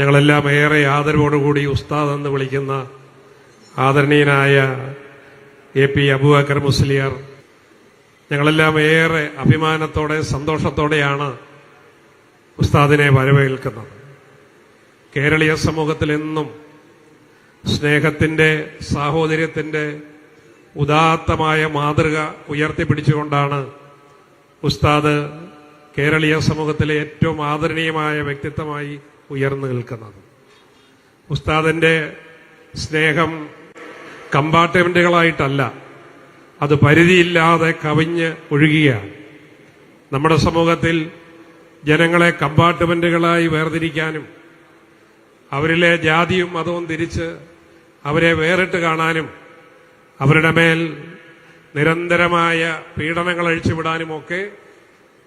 ഞങ്ങളെല്ലാം ഏറെ ആദരവോടുകൂടി ഉസ്താദ് എന്ന് വിളിക്കുന്ന ആദരണീയനായ AP അബൂബക്കർ മുസ്ലിയാർ, ഞങ്ങളെല്ലാം ഏറെ അഭിമാനത്തോടെ സന്തോഷത്തോടെയാണ് ഉസ്താദിനെ വരവേൽക്കുന്നത്. കേരളീയ സമൂഹത്തിൽ എന്നും സ്നേഹത്തിന്റെ, സാഹോദര്യത്തിന്റെ ഉദാത്തമായ മാതൃക ഉയർത്തിപ്പിടിച്ചുകൊണ്ടാണ് ഉസ്താദ് കേരളീയ സമൂഹത്തിലെ ഏറ്റവും ആദരണീയമായ വ്യക്തിത്വമായി ഉയർന്നു നിൽക്കുന്നത്. ഉസ്താദിന്റെ സ്നേഹം കമ്പാർട്ട്മെന്റുകളായിട്ടല്ല, അത് പരിധിയില്ലാതെ കവിഞ്ഞ് ഒഴുകുകയാണ്. നമ്മുടെ സമൂഹത്തിൽ ജനങ്ങളെ കമ്പാർട്ട്മെന്റുകളായി വേർതിരിക്കാനും അവരിലെ ജാതിയും മതവും തിരിച്ച് അവരെ വേറിട്ട് കാണാനും അവരുടെ മേൽ നിരന്തരമായ പീഡനങ്ങൾ അഴിച്ചുവിടാനുമൊക്കെ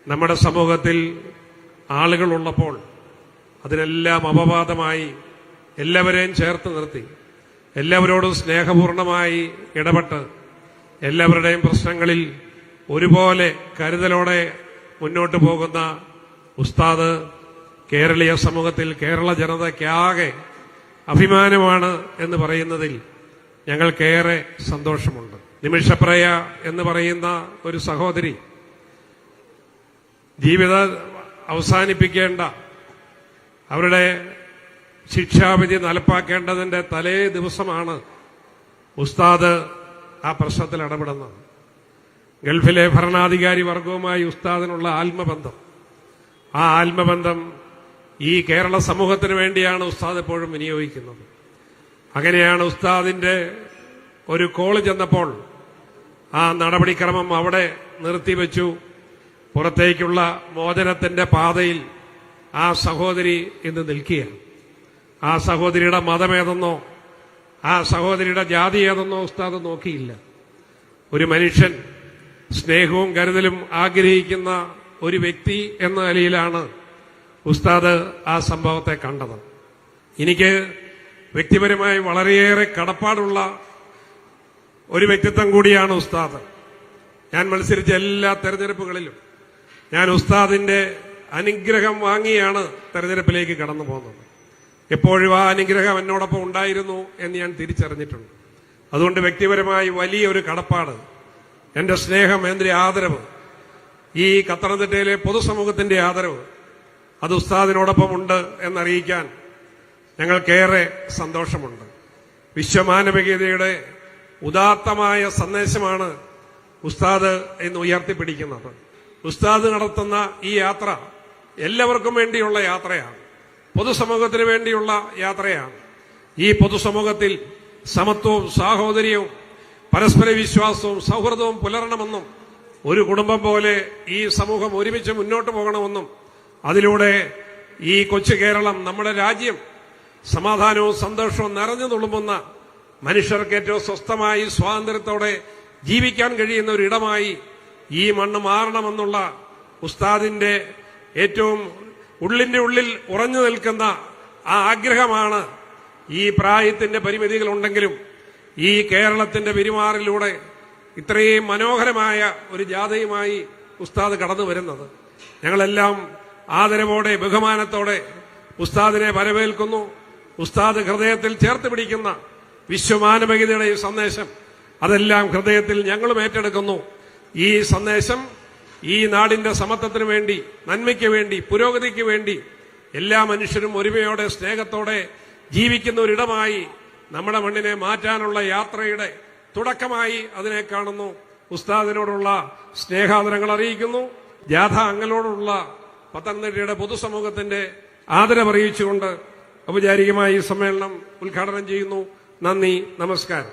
നമ്മുടെ സമൂഹത്തിൽ ആളുകളുള്ളപ്പോൾ അതിനെല്ലാം അപവാദമായി എല്ലാവരെയും ചേർത്ത് നിർത്തി എല്ലാവരോടും സ്നേഹപൂർണമായി ഇടപെട്ട് എല്ലാവരുടെയും പ്രശ്നങ്ങളിൽ ഒരുപോലെ കരുതലോടെ മുന്നോട്ട് പോകുന്ന ഉസ്താദ് കേരളീയ സമൂഹത്തിൽ കേരള ജനതയ്ക്കാകെ അഭിമാനമാണ് എന്ന് പറയുന്നതിൽ ഞങ്ങൾക്കേറെ സന്തോഷമുണ്ട്. നിമിഷപ്രയ എന്ന് പറയുന്ന ഒരു സഹോദരി ജീവിതം അവസാനിപ്പിക്കേണ്ട, അവരുടെ ശിക്ഷാവിധി നടപ്പാക്കേണ്ടതിന്റെ തലേ ദിവസമാണ് ഉസ്താദ് ആ പ്രശ്നത്തിൽ ഇടപെടുന്നത്. ഗൾഫിലെ ഭരണാധികാരി വർഗവുമായി ഉസ്താദിനുള്ള ആത്മബന്ധം, ആ ആത്മബന്ധം ഈ കേരള സമൂഹത്തിന് വേണ്ടിയാണ് ഉസ്താദ് എപ്പോഴും വിനിയോഗിക്കുന്നത്. അങ്ങനെയാണ് ഉസ്താദിന്റെ ഒരു കോള് ചെന്നപ്പോൾ ആ നടപടിക്രമം അവിടെ നിർത്തിവെച്ചു. പുറത്തേക്കുള്ള മോചനത്തിന്റെ പാതയിൽ ആ സഹോദരി ഇന്ന് നിൽക്കുകയാണ്. ആ സഹോദരിയുടെ മതമേതെന്നോ ആ സഹോദരിയുടെ ജാതി ഏതെന്നോ ഉസ്താദ് നോക്കിയില്ല. ഒരു മനുഷ്യൻ സ്നേഹവും കരുതലും ആഗ്രഹിക്കുന്ന ഒരു വ്യക്തി എന്ന നിലയിലാണ് ഉസ്താദ് ആ സംഭവത്തെ കണ്ടത്. എനിക്ക് വ്യക്തിപരമായി വളരെയേറെ കടപ്പാടുള്ള ഒരു വ്യക്തിത്വം കൂടിയാണ് ഉസ്താദ്. ഞാൻ മത്സരിച്ച എല്ലാ തെരഞ്ഞെടുപ്പുകളിലും ഞാൻ ഉസ്താദിന്റെ അനുഗ്രഹം വാങ്ങിയാണ് തെരഞ്ഞെടുപ്പിലേക്ക് കടന്നു പോകുന്നത്. എപ്പോഴും ആ അനുഗ്രഹം എന്നോടൊപ്പം ഉണ്ടായിരുന്നു എന്ന് ഞാൻ തിരിച്ചറിഞ്ഞിട്ടുണ്ട്. അതുകൊണ്ട് വ്യക്തിപരമായി വലിയൊരു കടപ്പാട്, എന്റെ സ്നേഹം, എന്റെ ആദരവ്, ഈ പത്തനംതിട്ടയിലെ പൊതുസമൂഹത്തിന്റെ ആദരവ് അത് ഉസ്താദിനോടൊപ്പം ഉണ്ട് എന്നറിയിക്കാൻ ഞങ്ങൾക്കേറെ സന്തോഷമുണ്ട്. വിശ്വമാനവികതയുടെ ഉദാത്തമായ സന്ദേശമാണ് ഉസ്താദ് ഇന്ന് ഉയർത്തിപ്പിടിക്കുന്നത്. ഉസ്താദ് നടത്തുന്ന ഈ യാത്ര എല്ലാവർക്കും വേണ്ടിയുള്ള യാത്രയാണ്, പൊതുസമൂഹത്തിന് വേണ്ടിയുള്ള യാത്രയാണ്. ഈ പൊതുസമൂഹത്തിൽ സമത്വവും സാഹോദര്യവും പരസ്പര വിശ്വാസവും സൗഹൃദവും പുലരണമെന്നും ഒരു കുടുംബം പോലെ ഈ സമൂഹം ഒരുമിച്ച് മുന്നോട്ട് പോകണമെന്നും അതിലൂടെ ഈ കൊച്ചു കേരളം, നമ്മുടെ രാജ്യം സമാധാനവും സന്തോഷവും നിറഞ്ഞു തുളുമ്പുന്ന, മനുഷ്യർക്ക് ഏറ്റവും സ്വസ്ഥമായി സ്വാതന്ത്ര്യത്തോടെ ജീവിക്കാൻ കഴിയുന്ന ഒരിടമായി ഈ മണ്ണ് മാറണമെന്നുള്ള ഉസ്താദിന്റെ ഏറ്റവും ഉള്ളിന്റെ ഉള്ളിൽ ഉറഞ്ഞു നിൽക്കുന്ന ആ ആഗ്രഹമാണ് ഈ പ്രായത്തിന്റെ പരിമിതികളുണ്ടെങ്കിലും ഈ കേരളത്തിന്റെ പെരുമാറിലൂടെ ഇത്രയും മനോഹരമായ ഒരു ജാഥയുമായി ഉസ്താദ് കടന്നു വരുന്നത്. ഞങ്ങളെല്ലാം ആദരവോടെ, ബഹുമാനത്തോടെ ഉസ്താദിനെ വരവേൽക്കുന്നു. ഉസ്താദ് ഹൃദയത്തിൽ ചേർത്ത് പിടിക്കുന്ന വിശ്വമാനവികതയുടെ ഈ സന്ദേശം അതെല്ലാം ഹൃദയത്തിൽ ഞങ്ങളും ഏറ്റെടുക്കുന്നു. ഈ സന്ദേശം ഈ നാടിന്റെ സമത്വത്തിന് വേണ്ടി, നന്മയ്ക്ക് വേണ്ടി, പുരോഗതിക്ക് വേണ്ടി എല്ലാ മനുഷ്യരും ഒരുമയോടെ സ്നേഹത്തോടെ ജീവിക്കുന്ന ഒരിടമായി നമ്മുടെ മണ്ണിനെ മാറ്റാനുള്ള യാത്രയുടെ തുടക്കമായി അതിനെ കാണുന്നു. ഉസ്താദിനോടുള്ള സ്നേഹാദരങ്ങൾ അറിയിക്കുന്നു. ജാഥ അംഗങ്ങളോടുള്ള പത്തനംതിട്ടയുടെ പൊതുസമൂഹത്തിന്റെ ആദരവറിയിച്ചുകൊണ്ട് ഔപചാരികമായി ഈ സമ്മേളനം ഉദ്ഘാടനം ചെയ്യുന്നു. നന്ദി, നമസ്കാരം.